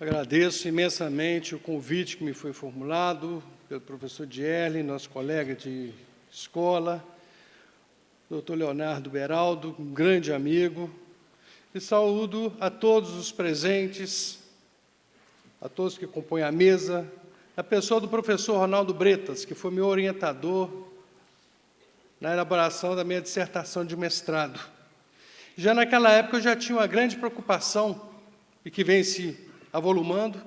Agradeço imensamente o convite que me foi formulado pelo professor Dierle, nosso colega de escola, doutor Leonardo Beraldo, um grande amigo, e saúdo a todos os presentes, a todos que compõem a mesa, a pessoa do professor Ronaldo Bretas, que foi meu orientador na elaboração da minha dissertação de mestrado. Já naquela época eu já tinha uma grande preocupação, e que vem se avolumando,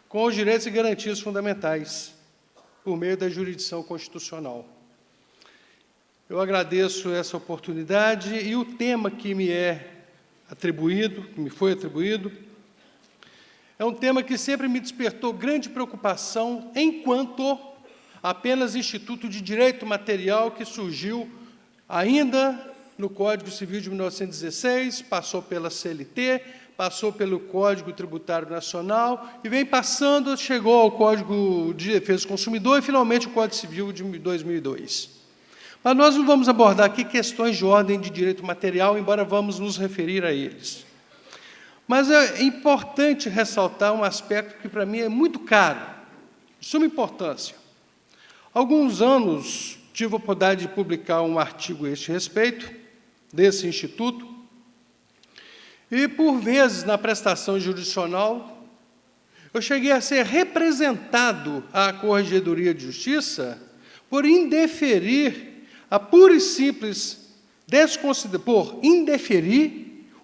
com os direitos e garantias fundamentais, por meio da jurisdição constitucional. Eu agradeço essa oportunidade e o tema que me foi atribuído, é um tema que sempre me despertou grande preocupação, enquanto apenas Instituto de Direito Material, que surgiu ainda no Código Civil de 1916, passou pela CLT, passou pelo Código Tributário Nacional e vem passando, chegou ao Código de Defesa do Consumidor e, finalmente, o Código Civil de 2002. Mas nós não vamos abordar aqui questões de ordem de direito material, embora vamos nos referir a eles. Mas é importante ressaltar um aspecto que, para mim, é muito caro, de suma importância. Há alguns anos, tive a oportunidade de publicar um artigo a este respeito, desse Instituto, e, por vezes, na prestação jurisdicional, eu cheguei a ser representado à Corregedoria de Justiça por indeferir a pura e simples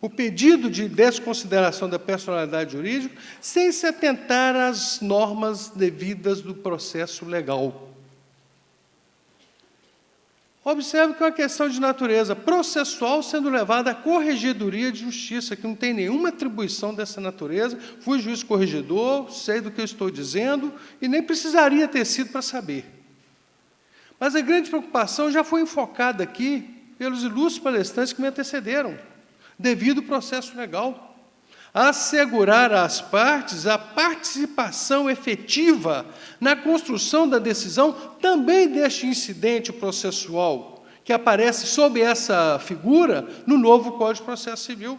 o pedido de desconsideração da personalidade jurídica sem se atentar às normas devidas do processo legal. Observe que é uma questão de natureza processual sendo levada à Corregedoria de Justiça, que não tem nenhuma atribuição dessa natureza. Fui juiz corregedor, sei do que eu estou dizendo, e nem precisaria ter sido para saber. Mas a grande preocupação já foi enfocada aqui pelos ilustres palestrantes que me antecederam, devido ao processo legal. Assegurar às partes a participação efetiva na construção da decisão também deste incidente processual, que aparece sob essa figura no novo Código de Processo Civil.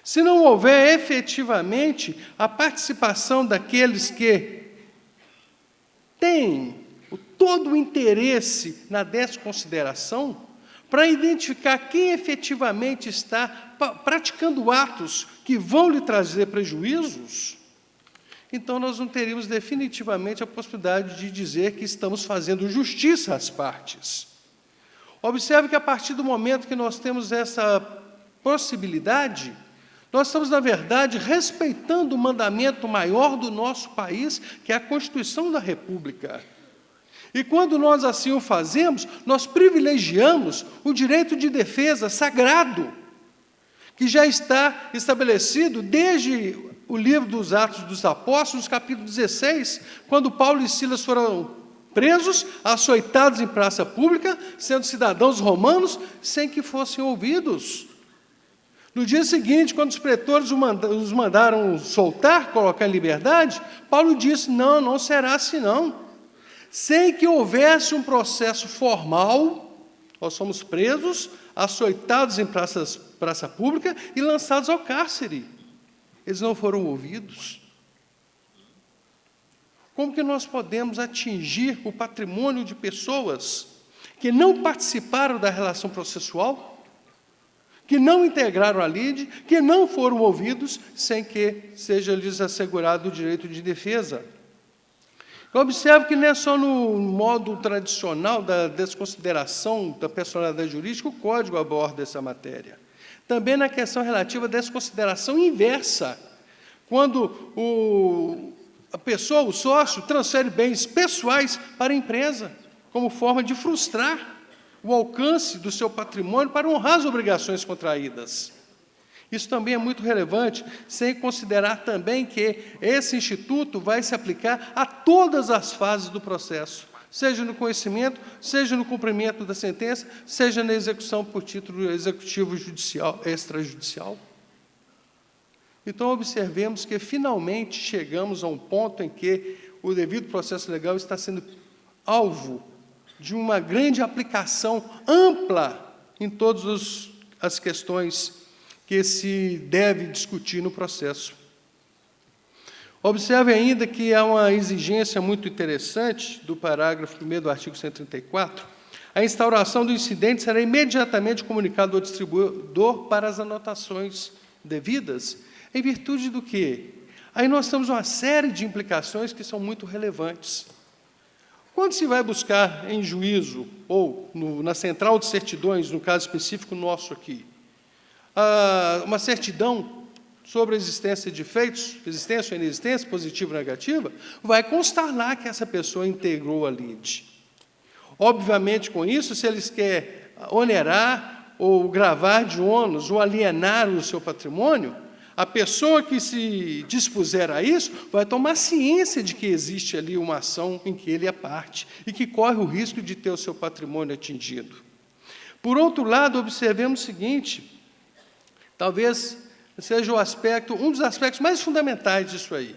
Se não houver efetivamente a participação daqueles que têm todo o interesse na desconsideração, para identificar quem efetivamente está praticando atos que vão lhe trazer prejuízos, então nós não teríamos definitivamente a possibilidade de dizer que estamos fazendo justiça às partes. Observe que, a partir do momento que nós temos essa possibilidade, nós estamos, na verdade, respeitando o mandamento maior do nosso país, que é a Constituição da República. E, quando nós assim o fazemos, nós privilegiamos o direito de defesa sagrado, que já está estabelecido desde o livro dos Atos dos Apóstolos, capítulo 16, quando Paulo e Silas foram presos, açoitados em praça pública, sendo cidadãos romanos, sem que fossem ouvidos. No dia seguinte, quando os pretores os mandaram soltar, colocar em liberdade, Paulo disse: não, não será assim não. Sem que houvesse um processo formal, nós somos presos, açoitados em praça pública e lançados ao cárcere. Eles não foram ouvidos. Como que nós podemos atingir o patrimônio de pessoas que não participaram da relação processual, que não integraram a lide, que não foram ouvidos, sem que seja-lhes assegurado o direito de defesa? Observe que não é só no modo tradicional da desconsideração da personalidade jurídica o Código aborda essa matéria. Também na questão relativa à desconsideração inversa, quando a pessoa, o sócio, transfere bens pessoais para a empresa, como forma de frustrar o alcance do seu patrimônio para honrar as obrigações contraídas. Isso também é muito relevante, sem considerar também que esse instituto vai se aplicar a todas as fases do processo, seja no conhecimento, seja no cumprimento da sentença, seja na execução por título executivo judicial, extrajudicial. Então, observemos que, finalmente, chegamos a um ponto em que o devido processo legal está sendo alvo de uma grande aplicação ampla em todas as questões que se deve discutir no processo. Observe ainda que há uma exigência muito interessante do parágrafo 1º do artigo 134. A instauração do incidente será imediatamente comunicado ao distribuidor para as anotações devidas, em virtude do quê? Aí nós temos uma série de implicações que são muito relevantes. Quando se vai buscar em juízo, ou na central de certidões, no caso específico nosso aqui, uma certidão sobre a existência de feitos, existência ou inexistência, positiva ou negativa, vai constar lá que essa pessoa integrou a lide. Obviamente, com isso, se eles querem onerar ou gravar de ônus ou alienar o seu patrimônio, a pessoa que se dispuser a isso vai tomar ciência de que existe ali uma ação em que ele é parte e que corre o risco de ter o seu patrimônio atingido. Por outro lado, observemos o seguinte, talvez seja um dos aspectos mais fundamentais disso aí,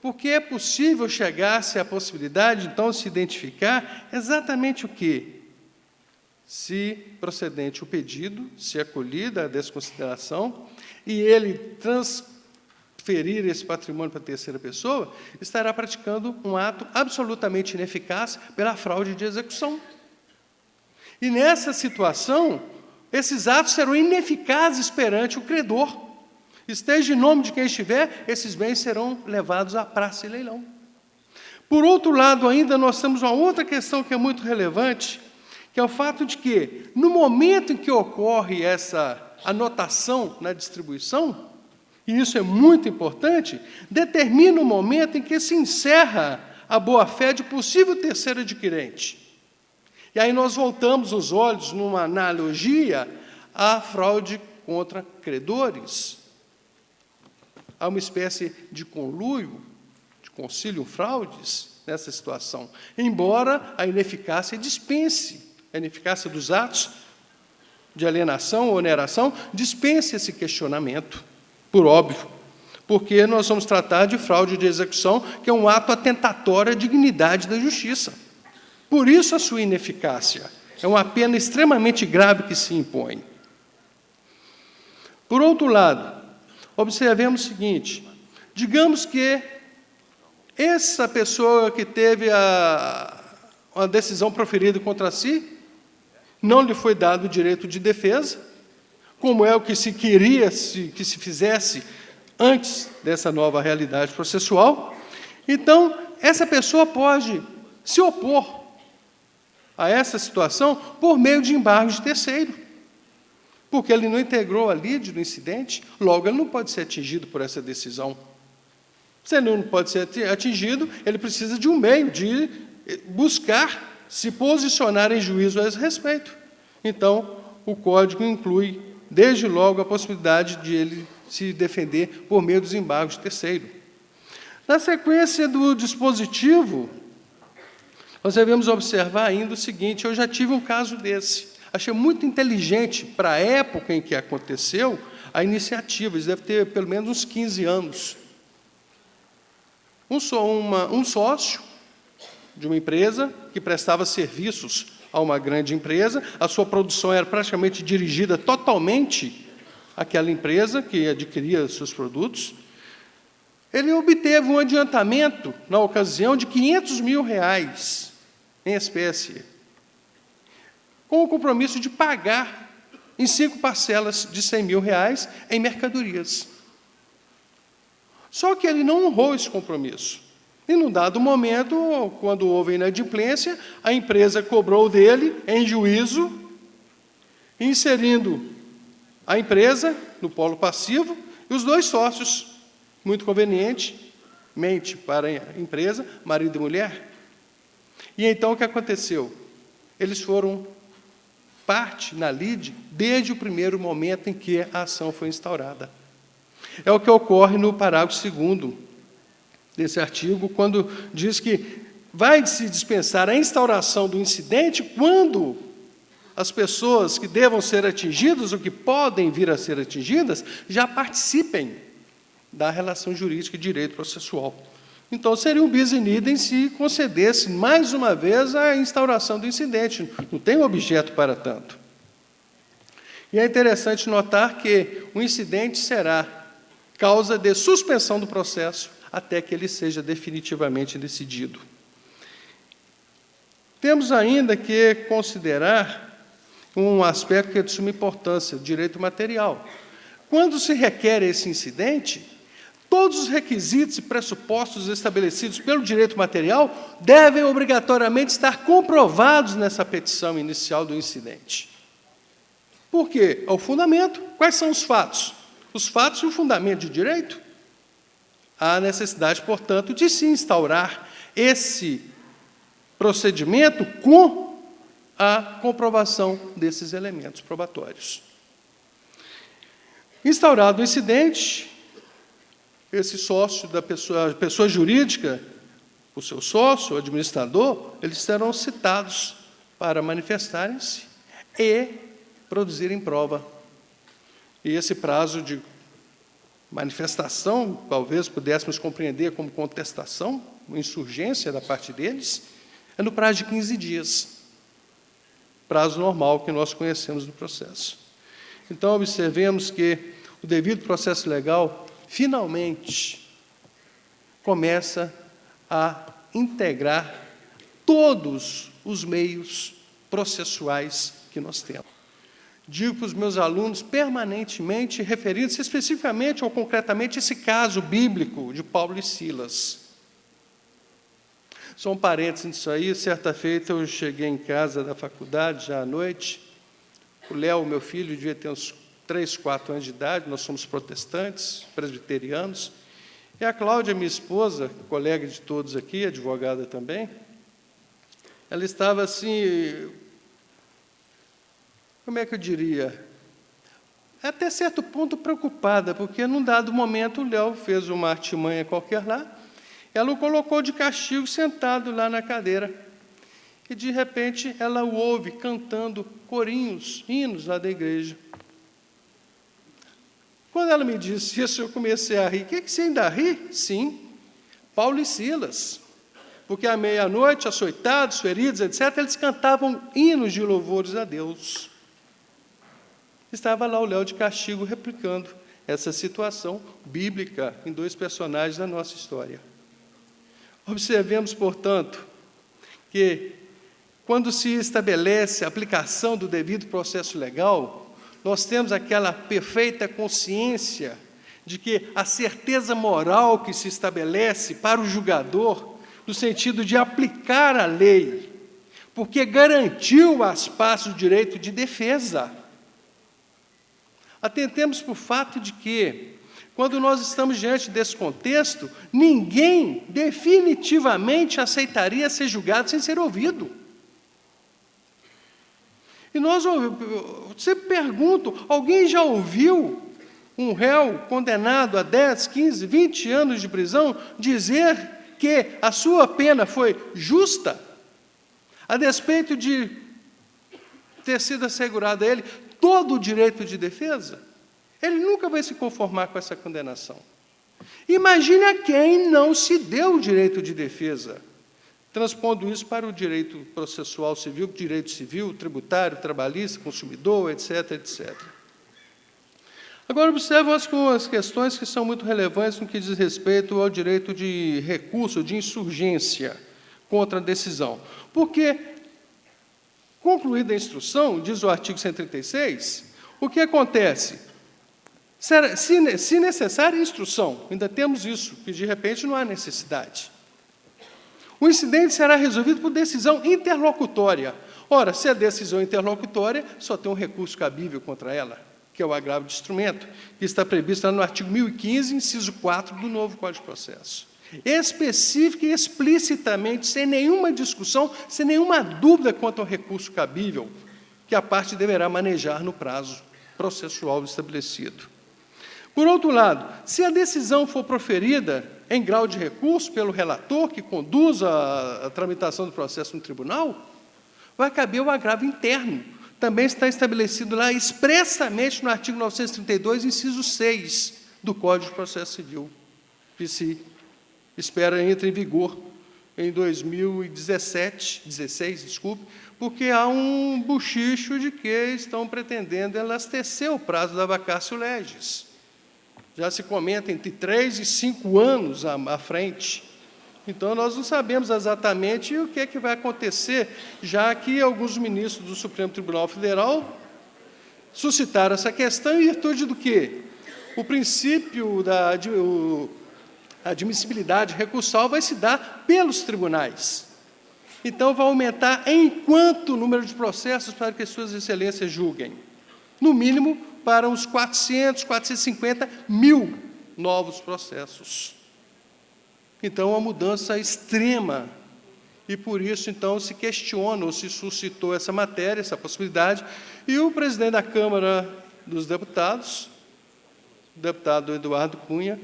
porque é possível chegar-se à possibilidade, então, de se identificar exatamente o quê? Se procedente o pedido, se acolhida a desconsideração, e ele transferir esse patrimônio para a terceira pessoa, estará praticando um ato absolutamente ineficaz pela fraude de execução. E, nessa situação, esses atos serão ineficazes perante o credor. Esteja em nome de quem estiver, esses bens serão levados à praça e leilão. Por outro lado, ainda, nós temos uma outra questão que é muito relevante, que é o fato de que, no momento em que ocorre essa anotação na distribuição, e isso é muito importante, determina o momento em que se encerra a boa-fé de possível terceiro adquirente. E aí nós voltamos os olhos, numa analogia, à fraude contra credores. Há uma espécie de conluio, de concilium fraudes nessa situação, embora a ineficácia dispense, a ineficácia dos atos de alienação ou oneração dispense esse questionamento, por óbvio, porque nós vamos tratar de fraude de execução, que é um ato atentatório à dignidade da justiça. Por isso a sua ineficácia. É uma pena extremamente grave que se impõe. Por outro lado, observemos o seguinte, digamos que essa pessoa que teve uma decisão proferida contra si, não lhe foi dado o direito de defesa, como é o que se queria que se fizesse antes dessa nova realidade processual. Então, essa pessoa pode se opor a essa situação por meio de embargo de terceiro, porque ele não integrou a lide no incidente, logo ele não pode ser atingido por essa decisão. Se ele não pode ser atingido, ele precisa de um meio de buscar se posicionar em juízo a esse respeito. Então, o Código inclui, desde logo, a possibilidade de ele se defender por meio dos embargos de terceiro. Na sequência do dispositivo, nós devemos observar ainda o seguinte, eu já tive um caso desse. Achei muito inteligente, para a época em que aconteceu, a iniciativa, isso deve ter pelo menos uns 15 anos. Um sócio de uma empresa que prestava serviços a uma grande empresa, a sua produção era praticamente dirigida totalmente àquela empresa que adquiria seus produtos. Ele obteve um adiantamento, na ocasião, de R$500 mil em espécie, com o compromisso de pagar em 5 parcelas de R$100 mil em mercadorias. Só que ele não honrou esse compromisso. E, num dado momento, quando houve inadimplência, a empresa cobrou dele, em juízo, inserindo a empresa no polo passivo e os 2 sócios, muito convenientemente para a empresa, marido e mulher. E então o que aconteceu? Eles foram parte na lide desde o primeiro momento em que a ação foi instaurada. É o que ocorre no parágrafo 2º desse artigo, quando diz que vai se dispensar a instauração do incidente quando as pessoas que devam ser atingidas ou que podem vir a ser atingidas já participem da relação jurídica e direito processual. Então, seria um bis in idem se concedesse, mais uma vez, a instauração do incidente. Não tem objeto para tanto. E é interessante notar que o incidente será causa de suspensão do processo até que ele seja definitivamente decidido. Temos ainda que considerar um aspecto que é de suma importância, o direito material. Quando se requer esse incidente, todos os requisitos e pressupostos estabelecidos pelo direito material devem obrigatoriamente estar comprovados nessa petição inicial do incidente. Por quê? É o fundamento. Quais são os fatos? Os fatos e o fundamento de direito. Há necessidade, portanto, de se instaurar esse procedimento com a comprovação desses elementos probatórios. Instaurado o incidente, esse sócio da pessoa, a pessoa jurídica, o seu sócio, o administrador, eles serão citados para manifestarem-se e produzirem prova. E esse prazo de manifestação, talvez pudéssemos compreender como contestação, uma insurgência da parte deles, é no prazo de 15 dias, prazo normal que nós conhecemos no processo. Então, observemos que o devido processo legal, finalmente, começa a integrar todos os meios processuais que nós temos. Digo para os meus alunos permanentemente, referindo-se especificamente ou concretamente a esse caso bíblico de Paulo e Silas. Só um parênteses nisso aí, certa feita eu cheguei em casa da faculdade, já à noite, o Léo, meu filho, devia ter uns 3, 4 anos de idade, nós somos protestantes, presbiterianos, e a Cláudia, minha esposa, colega de todos aqui, advogada também, ela estava assim, como é que eu diria, até certo ponto preocupada, porque num dado momento o Léo fez uma artimanha qualquer lá, ela o colocou de castigo sentado lá na cadeira, e de repente ela o ouve cantando corinhos, hinos lá da igreja. Quando ela me disse isso, eu comecei a rir. O que você ainda ri? Sim, Paulo e Silas. Porque à meia-noite, açoitados, feridos, etc., eles cantavam hinos de louvores a Deus. Estava lá o Léo de castigo replicando essa situação bíblica em 2 personagens da nossa história. Observemos, portanto, que quando se estabelece a aplicação do devido processo legal, nós temos aquela perfeita consciência de que a certeza moral que se estabelece para o julgador, no sentido de aplicar a lei, porque garantiu às partes o direito de defesa. Atentemos para o fato de que, quando nós estamos diante desse contexto, ninguém definitivamente aceitaria ser julgado sem ser ouvido. E nós sempre pergunto, alguém já ouviu um réu condenado a 10, 15, 20 anos de prisão dizer que a sua pena foi justa, a despeito de ter sido assegurado a ele todo o direito de defesa? Ele nunca vai se conformar com essa condenação. Imagine a quem não se deu o direito de defesa, transpondo isso para o direito processual civil, direito civil, tributário, trabalhista, consumidor, etc., etc. Agora, observam as questões que são muito relevantes no que diz respeito ao direito de recurso, de insurgência contra a decisão. Porque, concluída a instrução, diz o artigo 136, o que acontece? Se necessária instrução, ainda temos isso, que de repente não há necessidade. O incidente será resolvido por decisão interlocutória. Ora, se é decisão interlocutória, só tem um recurso cabível contra ela, que é o agravo de instrumento, que está previsto lá no artigo 1015, inciso 4 do novo Código de Processo. Específica e explicitamente, sem nenhuma discussão, sem nenhuma dúvida quanto ao recurso cabível, que a parte deverá manejar no prazo processual estabelecido. Por outro lado, se a decisão for proferida em grau de recurso pelo relator, que conduz a tramitação do processo no tribunal, vai caber o agravo interno. Também está estabelecido lá expressamente no artigo 932, inciso 6 do Código de Processo Civil, que se espera entre em vigor em 2016, porque há um bochicho de que estão pretendendo elastecer o prazo da vacatio legis. Já se comenta entre 3 e 5 anos à frente. Então, nós não sabemos exatamente o que é que vai acontecer, já que alguns ministros do Supremo Tribunal Federal suscitaram essa questão em virtude do quê? O princípio da admissibilidade recursal vai se dar pelos tribunais. Então, vai aumentar em quanto o número de processos para que suas excelências julguem? No mínimo, para uns 400, 450 mil novos processos. Então, uma mudança extrema. E, por isso, então, se questiona ou se suscitou essa matéria, essa possibilidade, e o presidente da Câmara dos Deputados, o deputado Eduardo Cunha,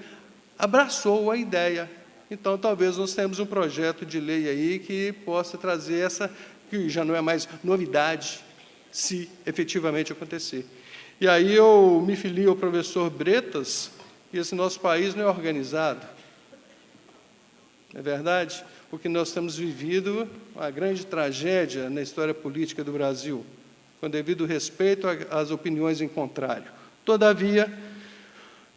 abraçou a ideia. Então, talvez nós tenhamos um projeto de lei aí que possa trazer essa, que já não é mais novidade, se efetivamente acontecer. E aí eu me filio ao professor Bretas, que esse nosso país não é organizado. Não é verdade? Porque nós temos vivido uma grande tragédia na história política do Brasil, com devido respeito às opiniões em contrário. Todavia,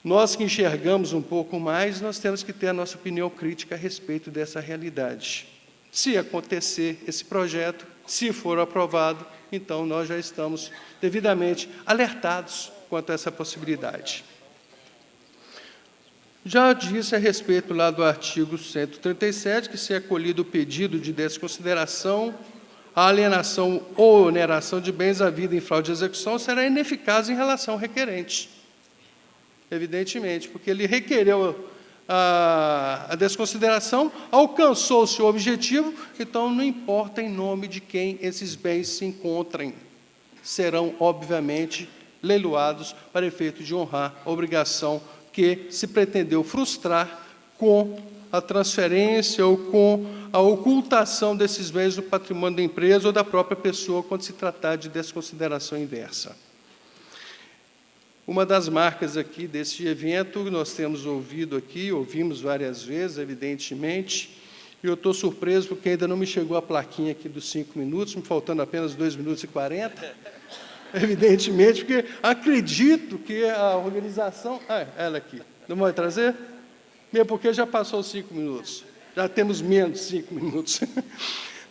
nós que enxergamos um pouco mais, nós temos que ter a nossa opinião crítica a respeito dessa realidade. Se acontecer esse projeto, se for aprovado, então nós já estamos devidamente alertados quanto a essa possibilidade. Já disse a respeito lá do artigo 137, que se é acolhido o pedido de desconsideração, a alienação ou oneração de bens havida em fraude de execução será ineficaz em relação ao requerente. Evidentemente, porque ele requereu a desconsideração, alcançou o seu objetivo, então não importa em nome de quem esses bens se encontrem, serão, obviamente, leiloados para efeito de honrar a obrigação que se pretendeu frustrar com a transferência ou com a ocultação desses bens do patrimônio da empresa ou da própria pessoa, quando se tratar de desconsideração inversa. Uma das marcas aqui desse evento, nós temos ouvido aqui, ouvimos várias vezes, evidentemente, e eu estou surpreso porque ainda não me chegou a plaquinha aqui dos 5 minutos, me faltando apenas 2 minutos e 40, evidentemente, porque acredito que a organização... ela aqui, não vai trazer? Mesmo porque já passou os 5 minutos, já temos menos de 5 minutos.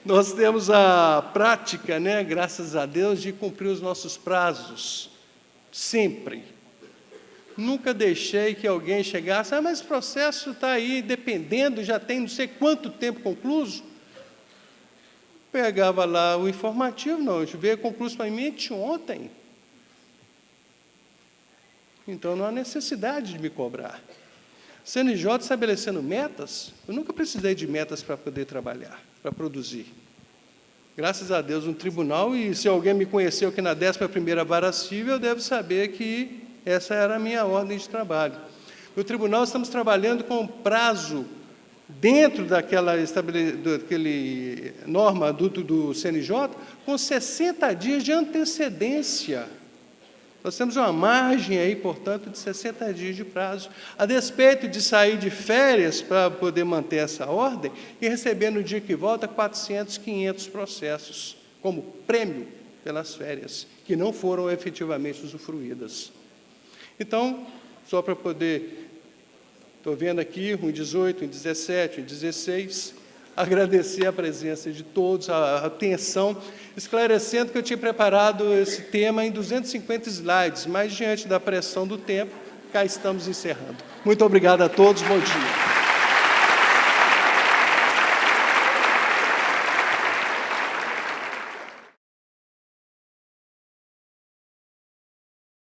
Nós temos a prática, né, graças a Deus, de cumprir os nossos prazos, sempre. Nunca deixei que alguém chegasse, mas esse processo está aí dependendo, já tem não sei quanto tempo concluso. Pegava lá o informativo, não, a gente veio concluso para mim ontem. Então, não há necessidade de me cobrar. CNJ estabelecendo metas, eu nunca precisei de metas para poder trabalhar, para produzir. Graças a Deus, um tribunal, e se alguém me conheceu aqui na 11ª Vara Civil, eu devo saber que essa era a minha ordem de trabalho. No tribunal, estamos trabalhando com prazo, dentro daquela norma do CNJ, com 60 dias de antecedência. Nós temos uma margem aí, portanto, de 60 dias de prazo, a despeito de sair de férias para poder manter essa ordem e receber no dia que volta 400, 500 processos, como prêmio pelas férias, que não foram efetivamente usufruídas. Então, só para poder... Estou vendo aqui, em 18, em 17, em 16, agradecer a presença de todos, a atenção, esclarecendo que eu tinha preparado esse tema em 250 slides, mas diante da pressão do tempo, cá estamos encerrando. Muito obrigado a todos, bom dia.